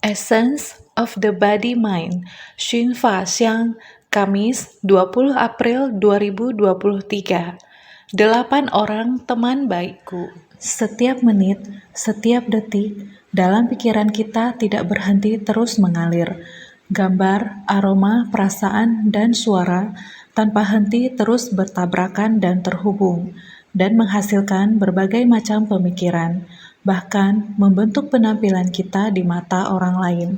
Essence of the Body Mind, Xun Fa Xiang, Kamis 20 April 2023. 8 orang teman baikku. Setiap menit, setiap detik, dalam pikiran kita tidak berhenti terus mengalir. Gambar, aroma, perasaan, dan suara tanpa henti terus bertabrakan dan terhubung, dan menghasilkan berbagai macam pemikiran, bahkan membentuk penampilan kita di mata orang lain.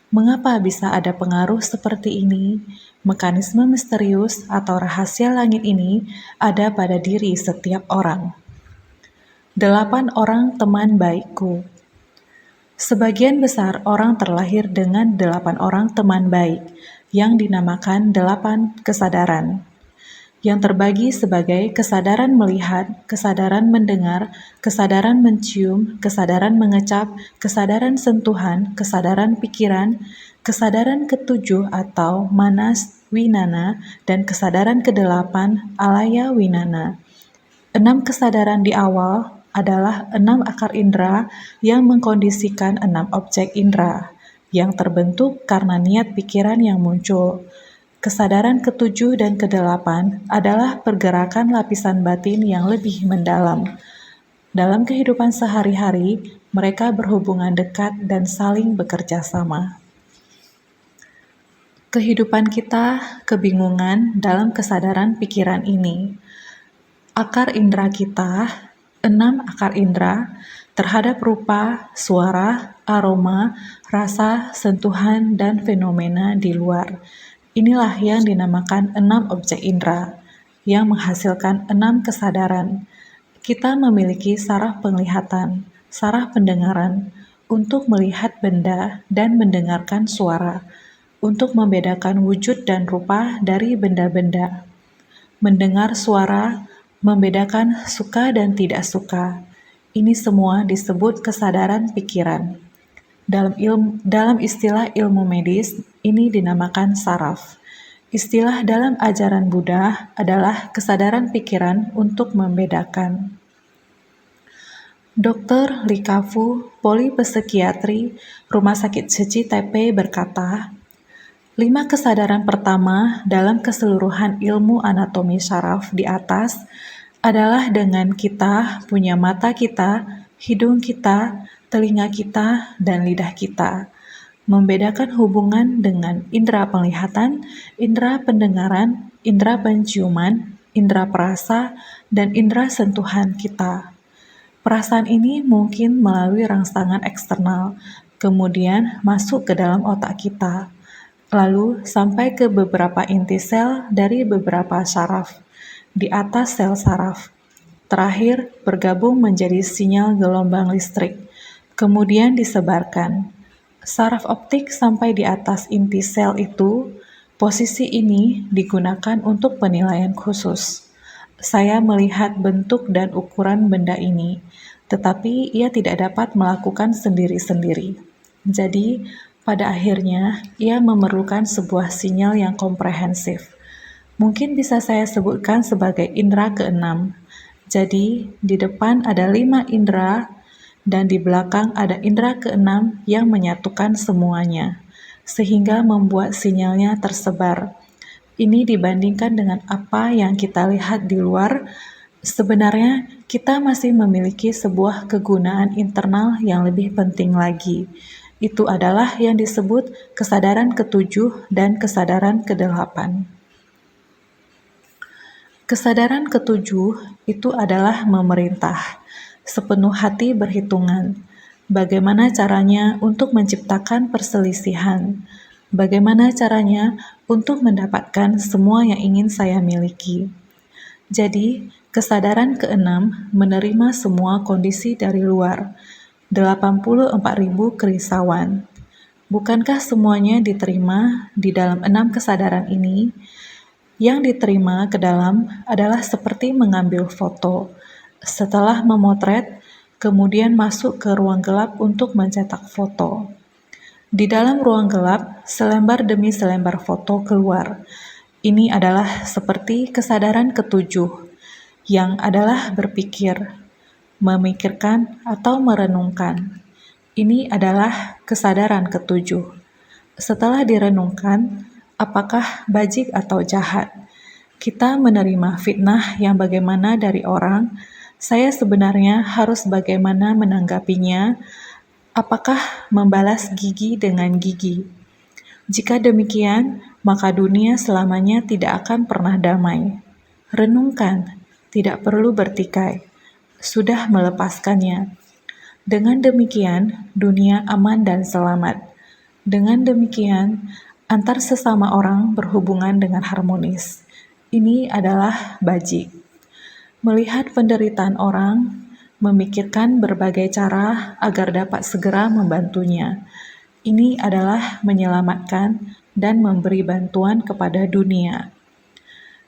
Mengapa bisa ada pengaruh seperti ini? Mekanisme misterius atau rahasia langit ini ada pada diri setiap orang. 8 orang teman baikku. Sebagian besar orang terlahir dengan 8 orang teman baik, yang dinamakan 8 kesadaran, yang terbagi sebagai kesadaran melihat, kesadaran mendengar, kesadaran mencium, kesadaran mengecap, kesadaran sentuhan, kesadaran pikiran, kesadaran ketujuh atau manas winana, dan kesadaran ke-8 alaya winana. 6 kesadaran di awal adalah 6 akar indera yang mengkondisikan 6 objek indera, yang terbentuk karena niat pikiran yang muncul. Kesadaran ke-7 dan ke-8 adalah pergerakan lapisan batin yang lebih mendalam. Dalam kehidupan sehari-hari, mereka berhubungan dekat dan saling bekerja sama. Kehidupan kita kebingungan dalam kesadaran pikiran ini. Akar indera kita, 6 akar indera, terhadap rupa, suara, aroma, rasa, sentuhan, dan fenomena di luar. Inilah yang dinamakan 6 objek indera, yang menghasilkan 6 kesadaran. Kita memiliki saraf penglihatan, saraf pendengaran, untuk melihat benda dan mendengarkan suara, untuk membedakan wujud dan rupa dari benda-benda. Mendengar suara, membedakan suka dan tidak suka. Ini semua disebut kesadaran pikiran. Dalam istilah ilmu medis, ini dinamakan saraf. Istilah dalam ajaran Buddha adalah kesadaran pikiran untuk membedakan. Dr. Likafu, polipsikiatri, Rumah Sakit Ceci Taipei berkata, 5 kesadaran pertama dalam keseluruhan ilmu anatomi saraf di atas adalah dengan kita punya mata kita, hidung kita, telinga kita, dan lidah kita. Membedakan hubungan dengan indera penglihatan, indera pendengaran, indera penciuman, indera perasa, dan indera sentuhan kita. Perasaan ini mungkin melalui rangsangan eksternal, kemudian masuk ke dalam otak kita, lalu sampai ke beberapa inti sel dari beberapa saraf, di atas sel saraf. Terakhir, bergabung menjadi sinyal gelombang listrik, kemudian disebarkan. Saraf optik sampai di atas inti sel itu, posisi ini digunakan untuk penilaian khusus. Saya melihat bentuk dan ukuran benda ini, tetapi ia tidak dapat melakukan sendiri-sendiri. Jadi, pada akhirnya, ia memerlukan sebuah sinyal yang komprehensif. Mungkin bisa saya sebutkan sebagai indera ke-6. Jadi, di depan ada 5 indera, dan di belakang ada indera ke-6 yang menyatukan semuanya, sehingga membuat sinyalnya tersebar. Ini dibandingkan dengan apa yang kita lihat di luar, sebenarnya kita masih memiliki sebuah kegunaan internal yang lebih penting lagi. Itu adalah yang disebut kesadaran ke-7 dan kesadaran ke-8. Kesadaran ke-7 itu adalah memerintah, sepenuh hati berhitungan. Bagaimana caranya untuk menciptakan perselisihan? Bagaimana caranya untuk mendapatkan semua yang ingin saya miliki? Jadi, kesadaran ke-6 menerima semua kondisi dari luar. 84.000 kerisauan. Bukankah semuanya diterima di dalam 6 kesadaran ini? Yang diterima ke dalam adalah seperti mengambil foto. Setelah memotret, kemudian masuk ke ruang gelap untuk mencetak foto. Di dalam ruang gelap, selembar demi selembar foto keluar. Ini adalah seperti kesadaran ke-7, yang adalah berpikir, memikirkan, atau merenungkan. Ini adalah kesadaran ketujuh. Setelah direnungkan, apakah bajik atau jahat? Kita menerima fitnah yang bagaimana dari orang, saya sebenarnya harus bagaimana menanggapinya, apakah membalas gigi dengan gigi? Jika demikian, maka dunia selamanya tidak akan pernah damai. Renungkan, tidak perlu bertikai, sudah melepaskannya. Dengan demikian, dunia aman dan selamat. Dengan demikian, antar sesama orang berhubungan dengan harmonis. Ini adalah bajik. Melihat penderitaan orang, memikirkan berbagai cara agar dapat segera membantunya. Ini adalah menyelamatkan dan memberi bantuan kepada dunia.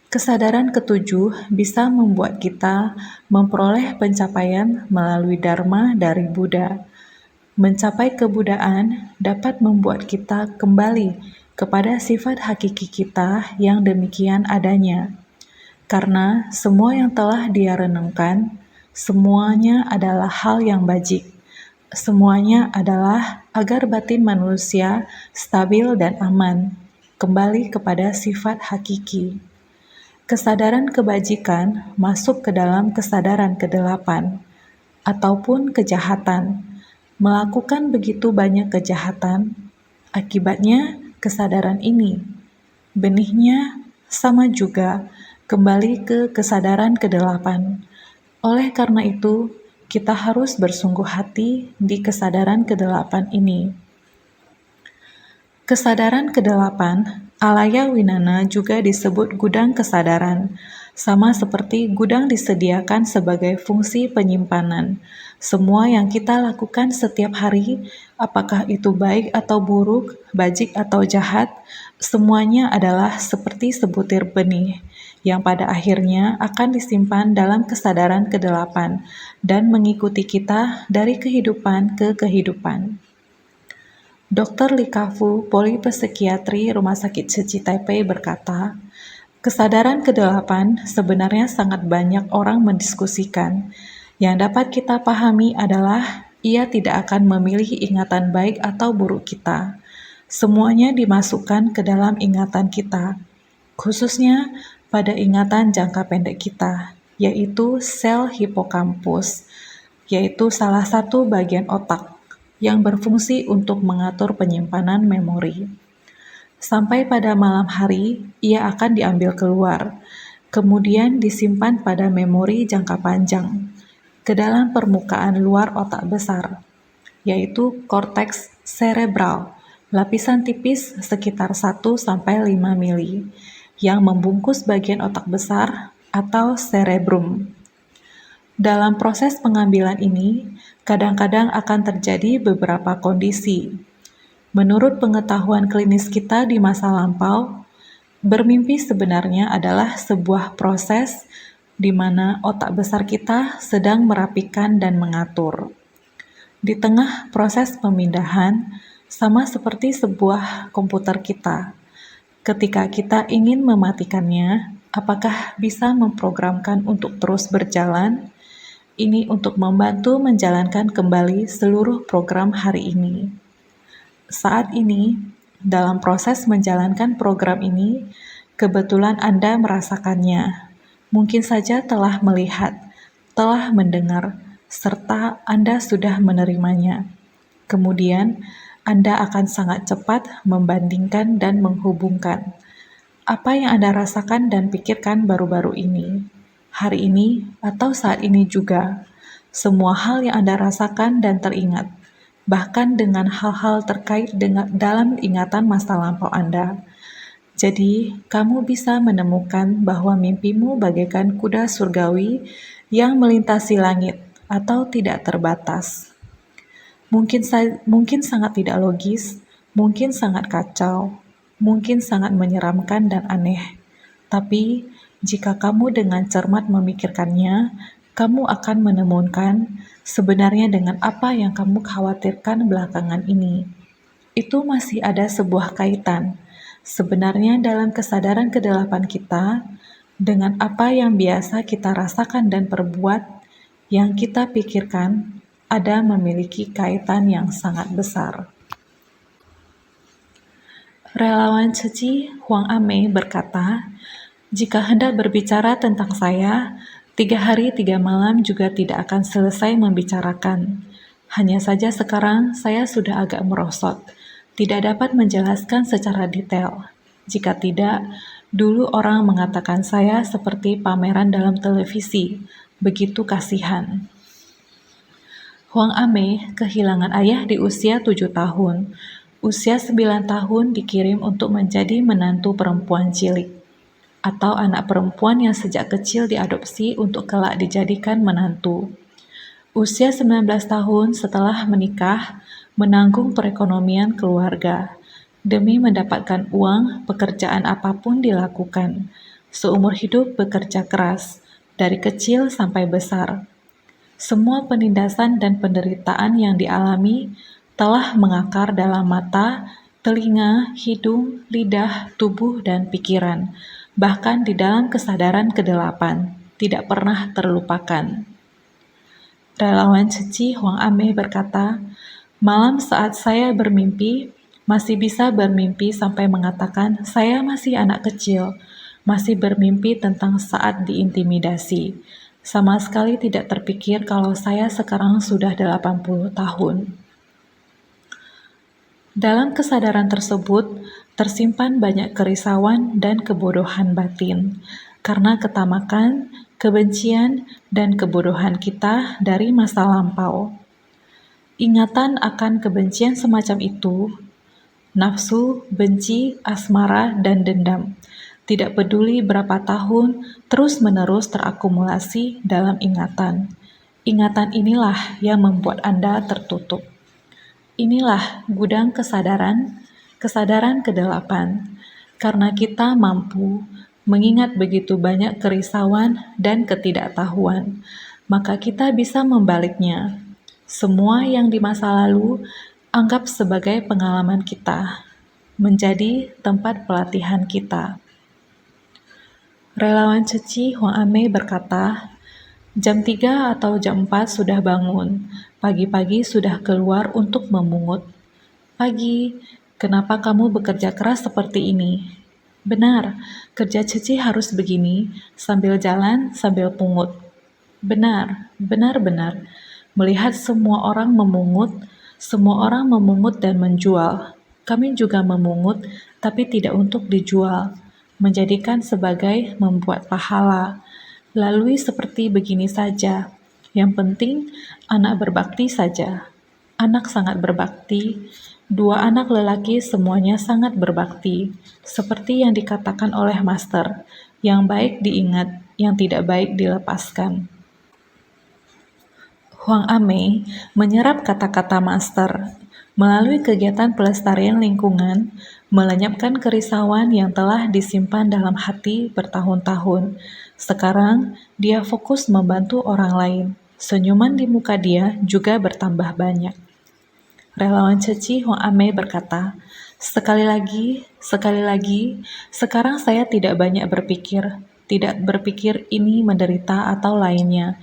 Kesadaran ketujuh bisa membuat kita memperoleh pencapaian melalui Dharma dari Buddha. Mencapai kebudaan dapat membuat kita kembali kepada sifat hakiki kita yang demikian adanya. Karena semua yang telah dia renungkan, semuanya adalah hal yang bajik. Semuanya adalah agar batin manusia stabil dan aman, kembali kepada sifat hakiki. Kesadaran kebajikan masuk ke dalam kesadaran kedelapan, ataupun kejahatan. Melakukan begitu banyak kejahatan, akibatnya kesadaran ini. Benihnya sama juga, kembali ke kesadaran kedelapan. Oleh karena itu, kita harus bersungguh hati di kesadaran kedelapan ini. Kesadaran kedelapan, alaya winana juga disebut gudang kesadaran, sama seperti gudang disediakan sebagai fungsi penyimpanan. Semua yang kita lakukan setiap hari, apakah itu baik atau buruk, bajik atau jahat, semuanya adalah seperti sebutir benih, yang pada akhirnya akan disimpan dalam kesadaran kedelapan dan mengikuti kita dari kehidupan ke kehidupan. Dr. Li Ka-fu, polipsikiatri Rumah Sakit Tzu-Chi Taipei berkata, kesadaran kedelapan sebenarnya sangat banyak orang mendiskusikan. Yang dapat kita pahami adalah ia tidak akan memilih ingatan baik atau buruk kita. Semuanya dimasukkan ke dalam ingatan kita, khususnya pada ingatan jangka pendek kita, yaitu sel hipokampus, yaitu salah satu bagian otak yang berfungsi untuk mengatur penyimpanan memori. Sampai pada malam hari, ia akan diambil keluar, kemudian disimpan pada memori jangka panjang, ke dalam permukaan luar otak besar, yaitu korteks cerebral, lapisan tipis sekitar 1-5 mili, yang membungkus bagian otak besar atau cerebrum. Dalam proses pengambilan ini, kadang-kadang akan terjadi beberapa kondisi. Menurut pengetahuan klinis kita di masa lampau, bermimpi sebenarnya adalah sebuah proses di mana otak besar kita sedang merapikan dan mengatur. Di tengah proses pemindahan, sama seperti sebuah komputer kita. Ketika kita ingin mematikannya, apakah bisa memprogramkan untuk terus berjalan? Ini untuk membantu menjalankan kembali seluruh program hari ini. Saat ini, dalam proses menjalankan program ini, kebetulan Anda merasakannya. Mungkin saja telah melihat, telah mendengar, serta Anda sudah menerimanya. Kemudian, Anda akan sangat cepat membandingkan dan menghubungkan apa yang Anda rasakan dan pikirkan baru-baru ini, hari ini, atau saat ini juga. Semua hal yang Anda rasakan dan teringat, bahkan dengan hal-hal terkait dengan dalam ingatan masa lampau Anda. Jadi, kamu bisa menemukan bahwa mimpimu bagaikan kuda surgawi yang melintasi langit atau tidak terbatas. Mungkin sangat tidak logis, mungkin sangat kacau, mungkin sangat menyeramkan dan aneh. Tapi, jika kamu dengan cermat memikirkannya, kamu akan menemukan sebenarnya dengan apa yang kamu khawatirkan belakangan ini. Itu masih ada sebuah kaitan. Sebenarnya dalam kesadaran kedelapan kita, dengan apa yang biasa kita rasakan dan perbuat, yang kita pikirkan, ada memiliki kaitan yang sangat besar. Relawan Ceci Huang Ame berkata, "Jika hendak berbicara tentang saya, 3 hari 3 malam juga tidak akan selesai membicarakan. Hanya saja sekarang saya sudah agak merosot, tidak dapat menjelaskan secara detail. Jika tidak, dulu orang mengatakan saya seperti pameran dalam televisi, begitu kasihan." Huang Ame kehilangan ayah di usia 7 tahun. Usia 9 tahun dikirim untuk menjadi menantu perempuan cilik, atau anak perempuan yang sejak kecil diadopsi untuk kelak dijadikan menantu. Usia 19 tahun setelah menikah, menanggung perekonomian keluarga. Demi mendapatkan uang, pekerjaan apapun dilakukan. Seumur hidup bekerja keras, dari kecil sampai besar. Semua penindasan dan penderitaan yang dialami telah mengakar dalam mata, telinga, hidung, lidah, tubuh, dan pikiran, bahkan di dalam kesadaran kedelapan, tidak pernah terlupakan. Relawan Ceci Huang Ame berkata, "Malam saat saya bermimpi, masih bisa bermimpi sampai mengatakan saya masih anak kecil, masih bermimpi tentang saat diintimidasi. Sama sekali tidak terpikir kalau saya sekarang sudah 80 tahun." Dalam kesadaran tersebut, tersimpan banyak kerisauan dan kebodohan batin, karena ketamakan, kebencian, dan kebodohan kita dari masa lampau. Ingatan akan kebencian semacam itu, nafsu, benci, asmara, dan dendam, tidak peduli berapa tahun, terus-menerus terakumulasi dalam ingatan. Ingatan inilah yang membuat Anda tertutup. Inilah gudang kesadaran, kesadaran kedelapan. Karena kita mampu mengingat begitu banyak kerisauan dan ketidaktahuan, maka kita bisa membaliknya. Semua yang di masa lalu anggap sebagai pengalaman kita, menjadi tempat pelatihan kita. Relawan Ceci Huang Ame berkata, "Jam 3 atau jam 4 sudah bangun, pagi-pagi sudah keluar untuk memungut. Pagi, kenapa kamu bekerja keras seperti ini?" "Benar, kerja Ceci harus begini, sambil jalan, sambil pungut." "Benar, benar-benar. Melihat semua orang memungut dan menjual. Kami juga memungut, tapi tidak untuk dijual, menjadikan sebagai membuat pahala. Lalui seperti begini saja. Yang penting, anak berbakti saja." Anak sangat berbakti. 2 anak lelaki semuanya sangat berbakti. Seperti yang dikatakan oleh Master, yang baik diingat, yang tidak baik dilepaskan. Huang Ame menyerap kata-kata Master. Melalui kegiatan pelestarian lingkungan, melenyapkan kerisauan yang telah disimpan dalam hati bertahun-tahun. Sekarang, dia fokus membantu orang lain. Senyuman di muka dia juga bertambah banyak. Relawan Ceci Huang Ame berkata, sekali lagi, sekarang saya tidak banyak berpikir, tidak berpikir ini menderita atau lainnya.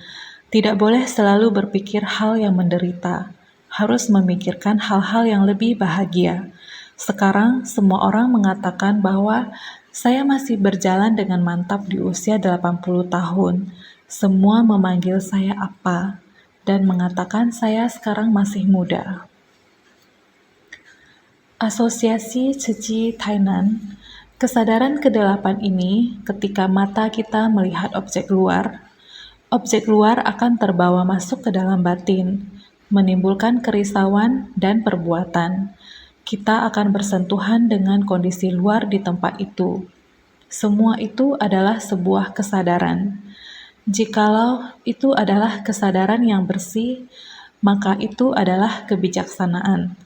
Tidak boleh selalu berpikir hal yang menderita, harus memikirkan hal-hal yang lebih bahagia. Sekarang semua orang mengatakan bahwa saya masih berjalan dengan mantap di usia 80 tahun. Semua memanggil saya apa, dan mengatakan saya sekarang masih muda. Asosiasi Ceci Tainan, kesadaran kedelapan ini ketika mata kita melihat objek luar akan terbawa masuk ke dalam batin, menimbulkan kerisauan dan perbuatan. Kita akan bersentuhan dengan kondisi luar di tempat itu. Semua itu adalah sebuah kesadaran. Jikalau itu adalah kesadaran yang bersih, maka itu adalah kebijaksanaan.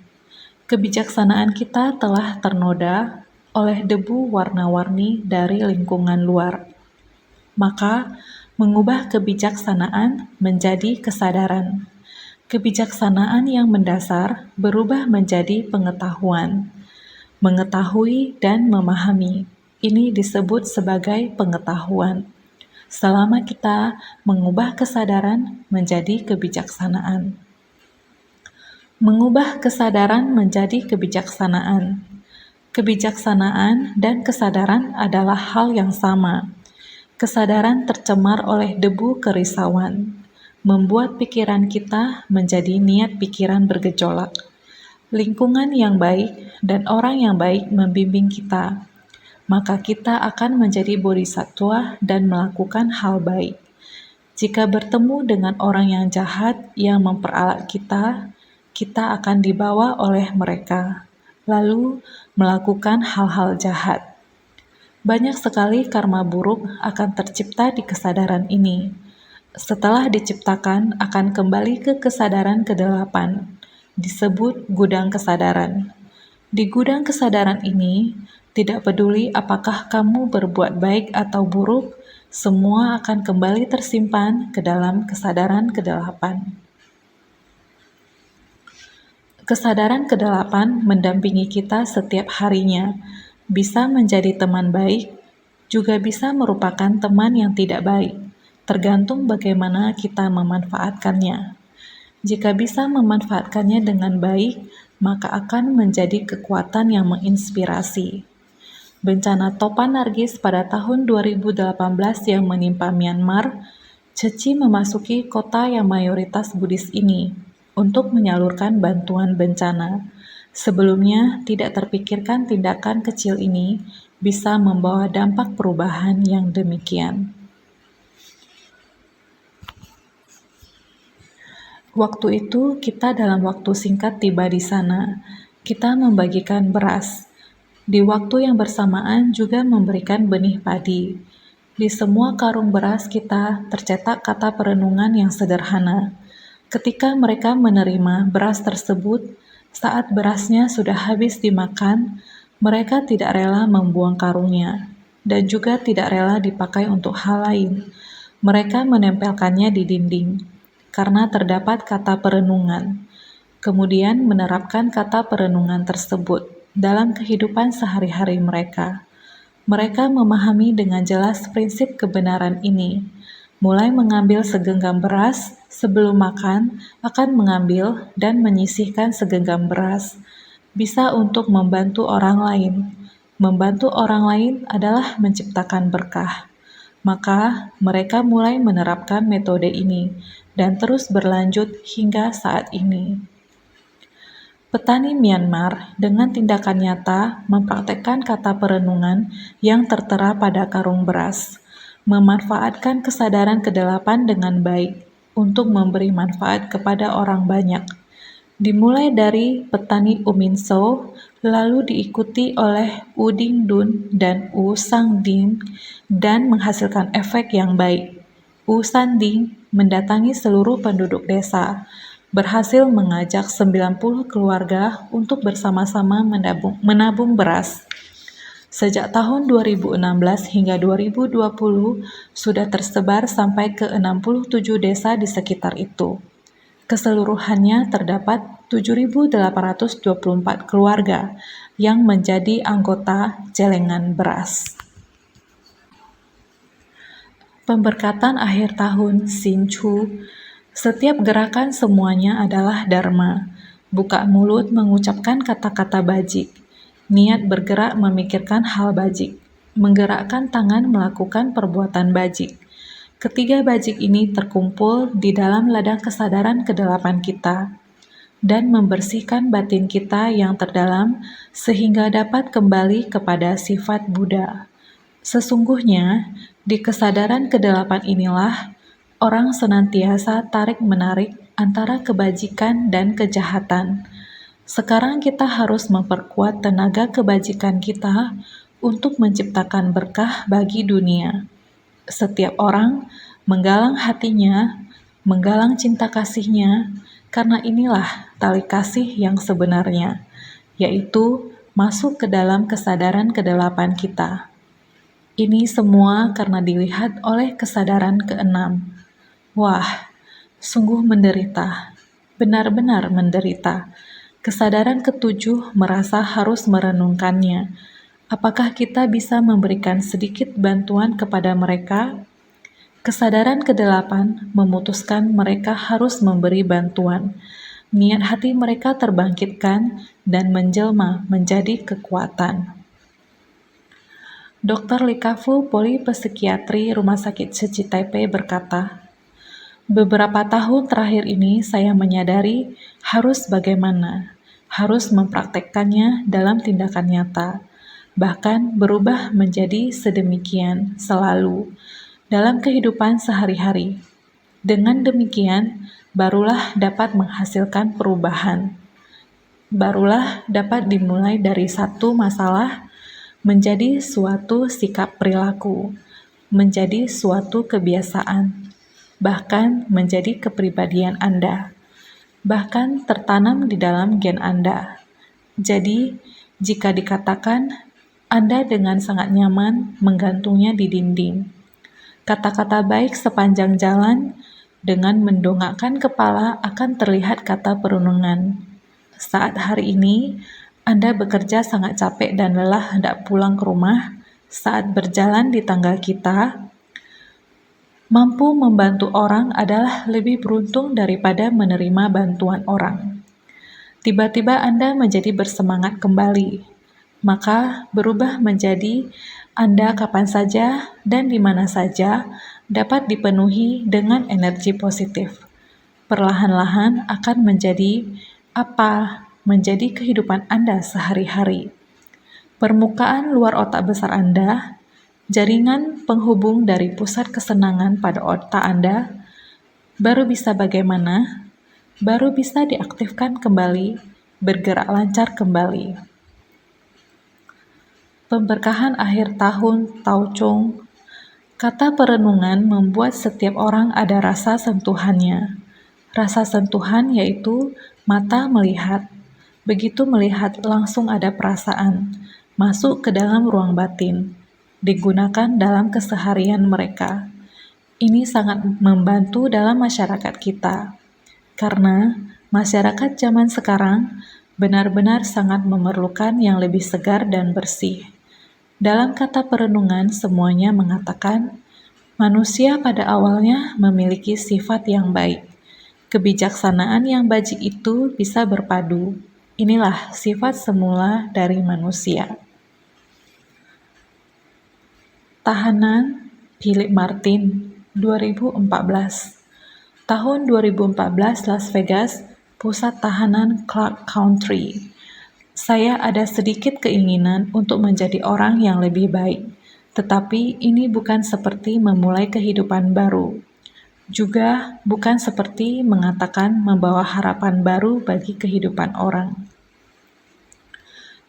Kebijaksanaan kita telah ternoda oleh debu warna-warni dari lingkungan luar. Maka, mengubah kebijaksanaan menjadi kesadaran. Kebijaksanaan yang mendasar berubah menjadi pengetahuan. Mengetahui dan memahami, ini disebut sebagai pengetahuan. Selama kita mengubah kesadaran menjadi kebijaksanaan. Mengubah kesadaran menjadi kebijaksanaan. Kebijaksanaan dan kesadaran adalah hal yang sama. Kesadaran tercemar oleh debu kerisauan, membuat pikiran kita menjadi niat pikiran bergejolak. Lingkungan yang baik dan orang yang baik membimbing kita, maka kita akan menjadi bodhisattva dan melakukan hal baik. Jika bertemu dengan orang yang jahat yang memperalat kita, kita akan dibawa oleh mereka, lalu melakukan hal-hal jahat. Banyak sekali karma buruk akan tercipta di kesadaran ini. Setelah diciptakan, akan kembali ke kesadaran kedelapan, disebut gudang kesadaran. Di gudang kesadaran ini, tidak peduli apakah kamu berbuat baik atau buruk, semua akan kembali tersimpan ke dalam kesadaran kedelapan. Kesadaran kedelapan mendampingi kita setiap harinya, bisa menjadi teman baik, juga bisa merupakan teman yang tidak baik, tergantung bagaimana kita memanfaatkannya. Jika bisa memanfaatkannya dengan baik, maka akan menjadi kekuatan yang menginspirasi. Bencana topan Nargis pada tahun 2018 yang menimpa Myanmar, Ceci memasuki kota yang mayoritas Buddhis ini untuk menyalurkan bantuan bencana. Sebelumnya, tidak terpikirkan tindakan kecil ini bisa membawa dampak perubahan yang demikian. Waktu itu, kita dalam waktu singkat tiba di sana. Kita membagikan beras. Di waktu yang bersamaan juga memberikan benih padi. Di semua karung beras kita tercetak kata perenungan yang sederhana. Ketika mereka menerima beras tersebut, saat berasnya sudah habis dimakan, mereka tidak rela membuang karungnya, dan juga tidak rela dipakai untuk hal lain. Mereka menempelkannya di dinding karena terdapat kata perenungan, kemudian menerapkan kata perenungan tersebut dalam kehidupan sehari-hari mereka. Mereka memahami dengan jelas prinsip kebenaran ini, mulai mengambil segenggam beras, sebelum makan akan mengambil dan menyisihkan segenggam beras, bisa untuk membantu orang lain. Membantu orang lain adalah menciptakan berkah. Maka mereka mulai menerapkan metode ini dan terus berlanjut hingga saat ini. Petani Myanmar dengan tindakan nyata mempraktekkan kata perenungan yang tertera pada karung beras, memanfaatkan kesadaran kedelapan dengan baik untuk memberi manfaat kepada orang banyak. Dimulai dari petani Uminso, lalu diikuti oleh U Ding Dun dan U Sang Ding, dan menghasilkan efek yang baik. U San Ding mendatangi seluruh penduduk desa, berhasil mengajak 90 keluarga untuk bersama-sama menabung beras. Sejak tahun 2016 hingga 2020, sudah tersebar sampai ke 67 desa di sekitar itu. Keseluruhannya terdapat 7.824 keluarga yang menjadi anggota celengan beras. Pemberkatan akhir tahun Sinchu. Setiap gerakan semuanya adalah dharma. Buka mulut mengucapkan kata-kata bajik. Niat bergerak memikirkan hal bajik. Menggerakkan tangan melakukan perbuatan bajik. Ketiga bajik ini terkumpul di dalam ladang kesadaran kedelapan kita dan membersihkan batin kita yang terdalam sehingga dapat kembali kepada sifat Buddha. Sesungguhnya, di kesadaran kedelapan inilah orang senantiasa tarik-menarik antara kebajikan dan kejahatan. Sekarang kita harus memperkuat tenaga kebajikan kita untuk menciptakan berkah bagi dunia. Setiap orang menggalang hatinya, menggalang cinta kasihnya, karena inilah tali kasih yang sebenarnya, yaitu masuk ke dalam kesadaran kedelapan kita. Ini semua karena dilihat oleh kesadaran keenam. Wah, sungguh menderita, benar-benar menderita. Kesadaran ketujuh merasa harus merenungkannya. Apakah kita bisa memberikan sedikit bantuan kepada mereka? Kesadaran kedelapan memutuskan mereka harus memberi bantuan. Niat hati mereka terbangkitkan dan menjelma menjadi kekuatan. Dr. Likafu, Polipsikiatri Rumah Sakit Seci Taipei berkata, beberapa tahun terakhir ini saya menyadari harus bagaimana, harus mempraktekkannya dalam tindakan nyata, bahkan berubah menjadi sedemikian selalu dalam kehidupan sehari-hari. Dengan demikian, barulah dapat menghasilkan perubahan. Barulah dapat dimulai dari satu masalah menjadi suatu sikap perilaku, menjadi suatu kebiasaan, bahkan menjadi kepribadian Anda, bahkan tertanam di dalam gen Anda. Jadi, jika dikatakan Anda dengan sangat nyaman menggantungnya di dinding, kata-kata baik sepanjang jalan dengan mendongakkan kepala akan terlihat kata perenungan. Saat hari ini Anda bekerja sangat capek dan lelah hendak pulang ke rumah, saat berjalan di tangga kita, mampu membantu orang adalah lebih beruntung daripada menerima bantuan orang. Tiba-tiba Anda menjadi bersemangat kembali, maka berubah menjadi Anda kapan saja dan di mana saja dapat dipenuhi dengan energi positif. Perlahan-lahan akan menjadi menjadi kehidupan Anda sehari-hari. Permukaan luar otak besar Anda, jaringan penghubung dari pusat kesenangan pada otak Anda, baru bisa bagaimana? Baru bisa diaktifkan kembali, bergerak lancar kembali. Pemberkahan akhir tahun Tao Chong. Kata perenungan membuat setiap orang ada rasa sentuhannya. Rasa sentuhan yaitu mata melihat. Begitu melihat langsung ada perasaan, masuk ke dalam ruang batin, digunakan dalam keseharian mereka. Ini sangat membantu dalam masyarakat kita, karena masyarakat zaman sekarang benar-benar sangat memerlukan yang lebih segar dan bersih. Dalam kata perenungan semuanya mengatakan, manusia pada awalnya memiliki sifat yang baik. Kebijaksanaan yang bajik itu bisa berpadu. Inilah sifat semula dari manusia. Tahanan Philip Martin, 2014. Tahun 2014 Las Vegas, pusat tahanan Clark County. Saya ada sedikit keinginan untuk menjadi orang yang lebih baik, tetapi ini bukan seperti memulai kehidupan baru. Juga bukan seperti mengatakan membawa harapan baru bagi kehidupan orang.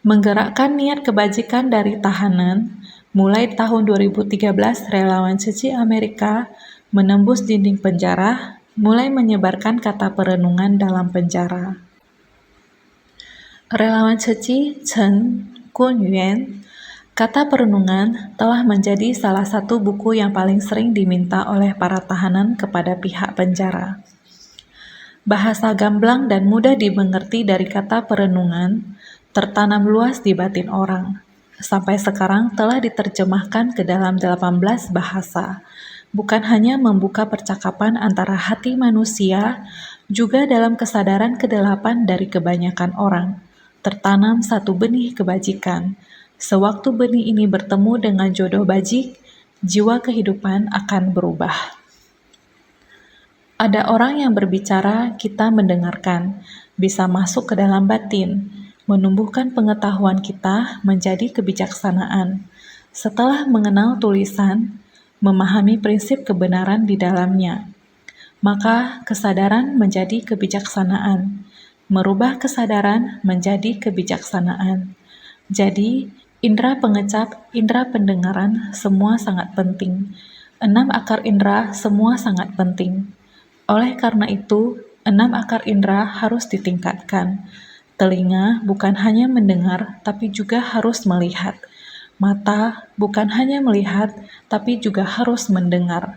Menggerakkan niat kebajikan dari tahanan, mulai tahun 2013 relawan Seci Amerika menembus dinding penjara, mulai menyebarkan kata perenungan dalam penjara. Relawan Seci Chen Kunyuan, kata perenungan telah menjadi salah satu buku yang paling sering diminta oleh para tahanan kepada pihak penjara. Bahasa gamblang dan mudah dimengerti dari kata perenungan tertanam luas di batin orang. Sampai sekarang telah diterjemahkan ke dalam 18 bahasa. Bukan hanya membuka percakapan antara hati manusia, juga dalam kesadaran kedelapan dari kebanyakan orang. Tertanam satu benih kebajikan. Sewaktu benih ini bertemu dengan jodoh bajik, jiwa kehidupan akan berubah. Ada orang yang berbicara, kita mendengarkan, bisa masuk ke dalam batin, menumbuhkan pengetahuan kita menjadi kebijaksanaan. Setelah mengenal tulisan, memahami prinsip kebenaran di dalamnya, maka kesadaran menjadi kebijaksanaan, merubah kesadaran menjadi kebijaksanaan. Jadi, indera pengecap, indera pendengaran, semua sangat penting. 6 akar indera semua sangat penting. Oleh karena itu, 6 akar indera harus ditingkatkan. Telinga bukan hanya mendengar, tapi juga harus melihat. Mata bukan hanya melihat, tapi juga harus mendengar.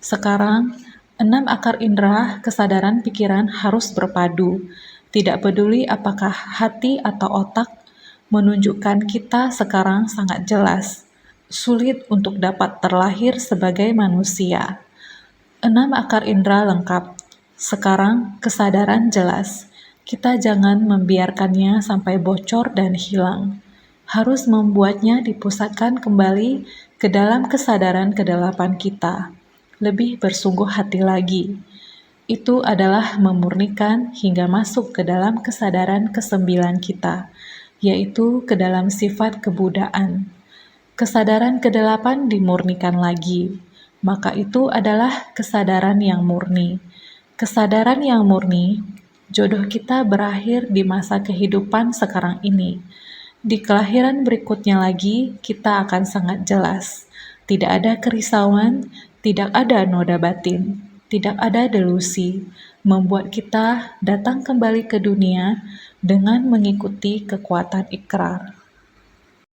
Sekarang, 6 akar indera kesadaran pikiran harus berpadu. Tidak peduli apakah hati atau otak, menunjukkan kita sekarang sangat jelas. Sulit untuk dapat terlahir sebagai manusia. 6 akar indera lengkap. Sekarang kesadaran jelas. Kita jangan membiarkannya sampai bocor dan hilang. Harus membuatnya dipusatkan kembali ke dalam kesadaran kedelapan kita. Lebih bersungguh hati lagi. Itu adalah memurnikan hingga masuk ke dalam kesadaran kesembilan kita, yaitu ke dalam sifat kebudaan. Kesadaran kedelapan dimurnikan lagi, maka itu adalah kesadaran yang murni. Kesadaran yang murni, jodoh kita berakhir di masa kehidupan sekarang ini. Di kelahiran berikutnya lagi, kita akan sangat jelas. Tidak ada kerisauan, tidak ada noda batin, tidak ada delusi, membuat kita datang kembali ke dunia dengan mengikuti kekuatan ikrar.